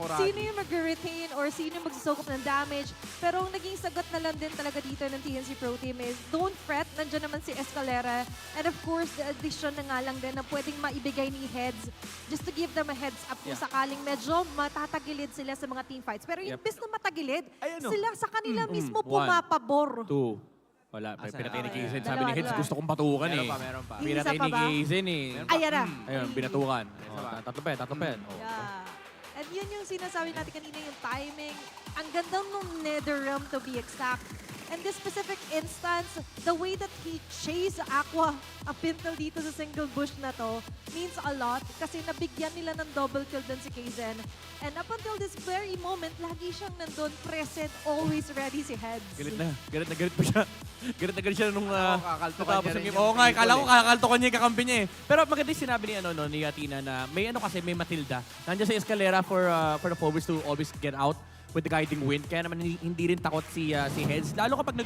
Sakuragi. sino yung mag-retain or sino yung magsusukop ng damage. Pero ang naging sagot na lang din talaga dito ng TNC Pro Team is don't fret, nandiyan naman si Escalera. And of course, the addition na nga lang din na pwedeng maibigay ni Heads just to give them a heads up kung sakaling medyo matatagilid sila sa mga team fights. Pero imbes na matagilid, sila sa kanila mismo pumapabor. 2. Wala, pinatay ni Kaizen. Sabi ni Heads, Dalawa. gusto kong batukan eh. Meron pa. Isa Pinatay pa ni ba? Kaizen eh. Ayan na. Ayun, binatukan. Isa pa. Tatlo pa yan. Yeah. And yun yung sinasabi natin kanina, yung timing. Ang ganda nung Netherrealm to be exact. And this specific instance, the way that he chased Aqua up until dito sa single bush na to means a lot kasi nabigyan nila ng double kill dun si Kaizen. And up until this very moment, lagi siyang nandun, present, always ready si Heads. Galit pa siya. Galit na galit siya nung kakaltukan niya rin game. yung Oo nga, Eagle kala ko eh. kakaltukan niya yung kakampi niya eh. Pero maganda yung sinabi ni Athena na may kasi may Matilda. Nandiyan sa Escalera for the forwards to always get out with the guiding wind. Kaya naman hindi rin takot si Heads. Lalo kapag